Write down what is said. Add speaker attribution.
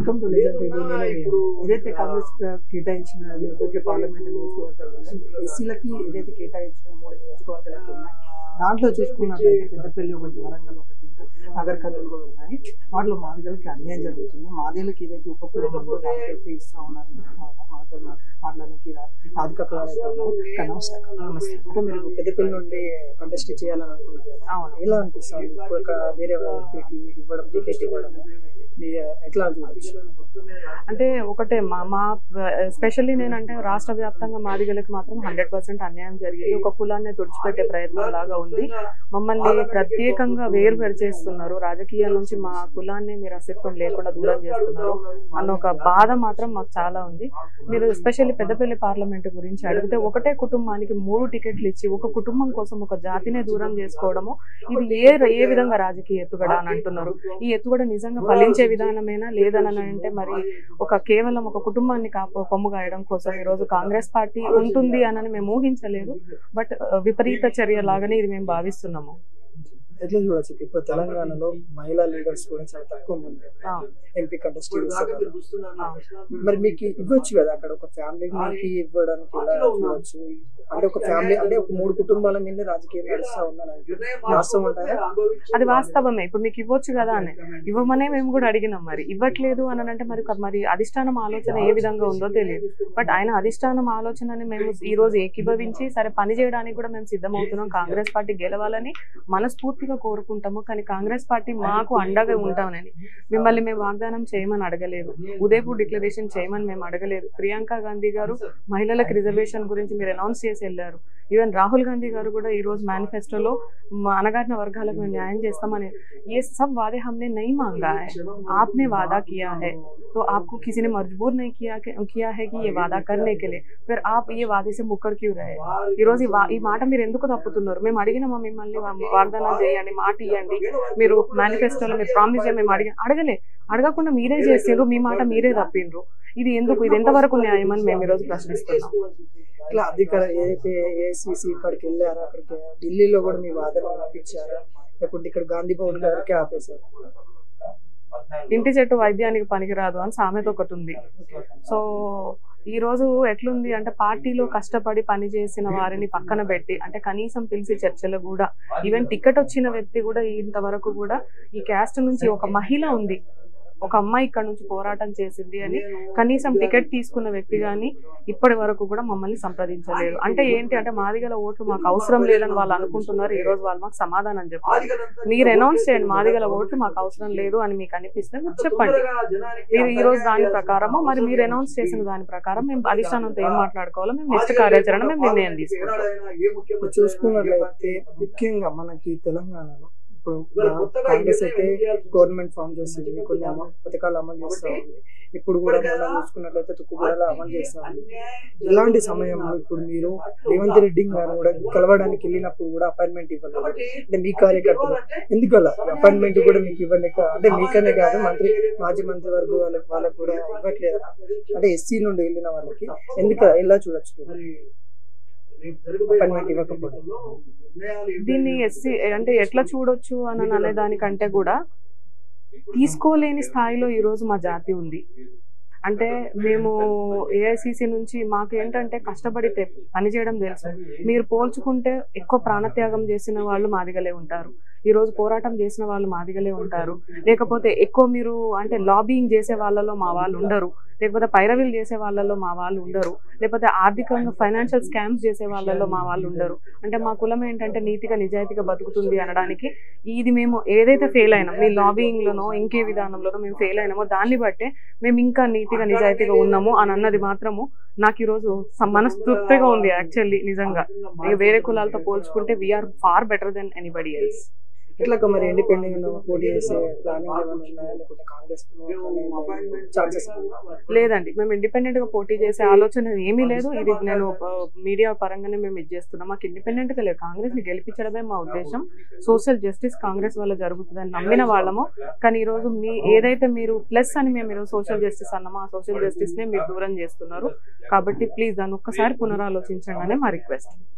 Speaker 1: Welcome to legend TV. ఏదైతే కాంగ్రెస్ కేటాయించిన ఏదైతే పార్లమెంట్ నియోజకవర్గాలు ఎస్సీలకి ఏదైతే కేటాయించిన 3 నియోజకవర్గాలు ఉన్నాయి, దాంట్లో చూసుకున్నట్లయితే పెద్దపల్లి ఒకటి, వరంగల్ ఒకటి, నగర్ కర్నూలు కూడా ఉన్నాయి. వాటిలో మాదిగలకి అన్యాయం జరుగుతుంది. మాదిగలకి ఏదైతే ఉపకులం ఉందో దానికైతే ఇస్తా ఉన్నారని మాతో మాట్లాడడానికి నమస్తే. ఇంకా మీరు పెద్దపల్లి నుండి కంటెస్ట్ చేయాలని అనుకున్నారు కదా, అవును, ఎలా అనిపిస్తుంది? వేరే వాళ్ళకి ఇవ్వడం, టికెట్ ఇవ్వడం ఎట్లా చూడొచ్చు?
Speaker 2: అంటే ఒకటే మా స్పెషల్లీ నేనంటే రాష్ట్ర వ్యాప్తంగా మాదిగలకు మాత్రం 100% అన్యాయం జరిగింది. ఒక కులాన్ని తుడిచిపెట్టే ప్రయత్నం లాగా ఉంది. మమ్మల్ని ప్రత్యేకంగా వేరు చేస్తున్నారు. రాజకీయాల నుంచి మా కులాన్ని మీరు అస్తిత్వం లేకుండా దూరం చేస్తున్నారు అన్న ఒక బాధ మాత్రం మాకు చాలా ఉంది. మీరు ఎస్పెషల్లీ పెద్దపల్లి పార్లమెంట్ గురించి అడిగితే ఒకటే కుటుంబానికి 3 టికెట్లు ఇచ్చి ఒక కుటుంబం కోసం ఒక జాతినే దూరం చేసుకోవడము, ఇది ఏ విధంగా రాజకీయ ఎత్తుగడ అని అంటున్నారు. ఈ ఎత్తుగడ నిజంగా ఫలించే విధానమేనా లేదని అంటే మరి కేవలం ఒక కుటుంబాన్ని కొమ్ము గాయడం కోసం ఈరోజు కాంగ్రెస్ పార్టీ ఉంటుంది అని మేము ఊహించలేదు. బట్ విపరీత చర్య లాగానే ఇది మేము భావిస్తున్నాము.
Speaker 1: ఎట్లా చూడొచ్చు? ఇప్పుడు తెలంగాణలో మహిళా లీడర్స్ కూడా చాలా తక్కువ మంది ఎంపీ కంటెస్ట్. మరి మీకు ఇవ్వచ్చు కదా, అక్కడ ఒక ఫ్యామిలీకి ఇవ్వడానికి ఎలా చూడొచ్చు? అంటే ఒక ఫ్యామిలీ అంటే ఒక 3 కుటుంబాల మీద రాజకీయం నడుస్తా ఉందని వాస్తవం అంటారా?
Speaker 2: అది వాస్తవమే. ఇప్పుడు మీకు ఇవ్వచ్చు కదా అని ఇవ్వమనే మేము కూడా అడిగినాం. మరి ఇవ్వట్లేదు అని అంటే మరి అధిష్టానం ఆలోచన ఏ విధంగా ఉందో తెలియదు. బట్ ఆయన అధిష్టానం ఆలోచనని మేము ఈ రోజు ఏకీభవించి సరే పని చేయడానికి కూడా మేము సిద్ధమవుతున్నాం. కాంగ్రెస్ పార్టీ గెలవాలని మనస్ఫూర్తిగా కోరుకుంటాము. కానీ కాంగ్రెస్ పార్టీ మాకు అండగా ఉంటామని మిమ్మల్ని మేము వాగ్దానం చేయమని అడగలేదు. ఉదయపూర్ డిక్లరేషన్ చేయమని మేము అడగలేదు. ప్రియాంక గాంధీ గారు మహిళలకు రిజర్వేషన్ గురించి మీరు అనౌన్స్ చేసి వెళ్ళారు. ఈవెన్ రాహుల్ గాంధీ గారు కూడా ఈ రోజు మేనిఫెస్టోలో అణగారిన వర్గాలకు న్యాయం చేస్తామని ये सब वादे हमने नहीं मांगा है, आपने वादा किया है तो आपको किसी ने मजबूर नहीं किया है कि ये वादा करने के लिए, फिर आप ये वादे से मुकर क्यों रहे? ఈ రోజు ఈ మాట మీరు ఎందుకు తప్పుతున్నారు? మేము అడిగినామా మిమ్మల్ని వాగ్దానం చేయండి, మాట ఇవ్వండి, మీరు మేనిఫెస్టోలో మీరు ప్రామిస్ చేయండి, మేము అడగకుండా మీరే చేసిండ్రు, మీ మాట మీరే తప్పిండ్రు. ఇది ఎందుకు? ఇది ఎంతవరకు న్యాయం అని మేము ఈరోజు ప్రశ్నిస్తున్నాం.
Speaker 1: ఇట్లా అధికారం ఏదైతే ఏఐసిసి ఇక్కడికి వెళ్ళారా, అక్కడికి ఢిల్లీలో కూడా మీ వాదన పంపించారా, లేకుంటే ఇక్కడ గాంధీ భవన్ గారికి ఆపేశారు?
Speaker 2: ఇంటి చెట్టు వైద్యానికి పనికిరాదు అని సామెత ఒకటి ఉంది. సో ఈ రోజు ఎట్లుంది అంటే పార్టీలో కష్టపడి పనిచేసిన వారిని పక్కన పెట్టి అంటే కనీసం పిలిచి చర్చలు కూడా, ఈవెన్ టికెట్ వచ్చిన వ్యక్తి కూడా ఇంతవరకు కూడా ఈ క్యాస్ట్ నుంచి ఒక మహిళ ఉంది, ఒక అమ్మాయి ఇక్కడ నుంచి పోరాటం చేసింది అని కనీసం టికెట్ తీసుకున్న వ్యక్తి కానీ ఇప్పటి వరకు కూడా మమ్మల్ని సంప్రదించలేదు. అంటే ఏంటి అంటే మాదిగల ఓట్లు మాకు అవసరం లేదని వాళ్ళు అనుకుంటున్నారు. ఈ రోజు వాళ్ళు మాకు సమాధానం చెప్పారు. మీరు అనౌన్స్ చేయండి మాదిగల ఓట్లు మాకు అవసరం లేదు అని మీకు అనిపిస్తే మీరు చెప్పండి. మీరు ఈ రోజు దాని ప్రకారము మరి మీరు అనౌన్స్ చేసిన దాని ప్రకారం మేము అధిష్టానంతో ఏం మాట్లాడుకోవాలో మేము నెక్స్ట్ కార్యాచరణ మేము నిర్ణయం తీసుకుంటాం.
Speaker 1: చూసుకున్నట్లయితే ముఖ్యంగా మనకి తెలంగాణలో ఇప్పుడు కాంగ్రెస్ అయితే గవర్నమెంట్ ఫామ్ చేస్తుంది, కొన్ని పథకాలు అమలు చేస్తూ ఉంది. ఇప్పుడు కూడా మనం చూసుకున్నట్లయితే తుక్కుగూడలో అమలు చేస్తూ ఉంది. ఇలాంటి సమయంలో ఇప్పుడు మీరు రేవంత్ రెడ్డి గారు కూడా కలవడానికి వెళ్ళినప్పుడు కూడా అపాయింట్మెంట్ ఇవ్వలేదు. అంటే మీ కార్యకర్తలు ఎందుకు అలా అపాయింట్మెంట్ కూడా మీకు ఇవ్వలేక, అంటే మీకనే కాదు మాజీ మంత్రి వర్గ వాళ్ళకు కూడా ఇవ్వట్లేదు. అంటే ఎస్సీ నుండి వెళ్ళిన వాళ్ళకి ఎందుకు ఎలా చూడొచ్చు అపాయింట్మెంట్ ఇవ్వకపోతే?
Speaker 2: దీన్ని ఎస్సీ అంటే ఎట్లా చూడొచ్చు అని అనే దానికంటే కూడా తీసుకోలేని స్థాయిలో ఈరోజు మా జాతి ఉంది. అంటే మేము ఏఐసిసి నుంచి మాకు ఏంటంటే కష్టపడి పనిచేయడం తెలుసు. మీరు పోల్చుకుంటే ఎక్కువ ప్రాణత్యాగం చేసిన వాళ్ళు మాదిగలే ఉంటారు, ఈరోజు పోరాటం చేసిన వాళ్ళు మాదిగలే ఉంటారు. లేకపోతే ఎక్కువ మీరు అంటే లాబింగ్ చేసే వాళ్ళలో మా వాళ్ళు ఉండరు, లేకపోతే పైరవీలు చేసే వాళ్ళలో మా వాళ్ళు ఉండరు, లేకపోతే ఆర్థికంగా ఫైనాన్షియల్ స్కామ్స్ చేసే వాళ్ళలో మా వాళ్ళు ఉండరు. అంటే మా కులం ఏంటంటే నీతిగా నిజాయితీగా బతుకుతుంది అనడానికి ఇది మేము ఏదైతే ఫెయిల్ అయినాం మీ లాబింగ్లోనో ఇంకే విధానంలోనో మేము ఫెయిల్ అయినామో దాన్ని బట్టే మేము ఇంకా నీతిగా నిజాయితీగా ఉన్నాము అని అన్నది మాత్రము నాకు ఈరోజు మనస్తృప్తిగా ఉంది. యాక్చువల్లీ నిజంగా వేరే కులాలతో పోల్చుకుంటే we are far better then anybody else.
Speaker 1: ఎట్లా మరి ఇండిపెండెంట్ పోటీ చేసే ప్లానింగ్ ఏమైనా ఉన్నాయా, లేకపోతే కాంగ్రెస్ ఛాన్సెస్?
Speaker 2: లేదండి, మేము ఇండిపెండెంట్ గా పోటీ చేసే ఆలోచన ఏమీ లేదు. ఇది నేను మీడియా పరంగానే మేము ఇది చేస్తున్నాం. మాకు ఇండిపెండెంట్ గా లేదు, కాంగ్రెస్ ని గెలిపించడమే మా ఉద్దేశం. సోషల్ జస్టిస్ కాంగ్రెస్ వల్ల జరుగుతుందని నమ్మిన వాళ్ళము. కానీ ఈ రోజు ఏదైతే మీరు ప్లస్ అని మేము ఈరోజు సోషల్ జస్టిస్ అన్నామో ఆ సోషల్ జస్టిస్ నే మీరు దూరం చేస్తున్నారు. కాబట్టి ప్లీజ్ దాన్ని ఒక్కసారి పునరాలోచించండి అనే మా రిక్వెస్ట్.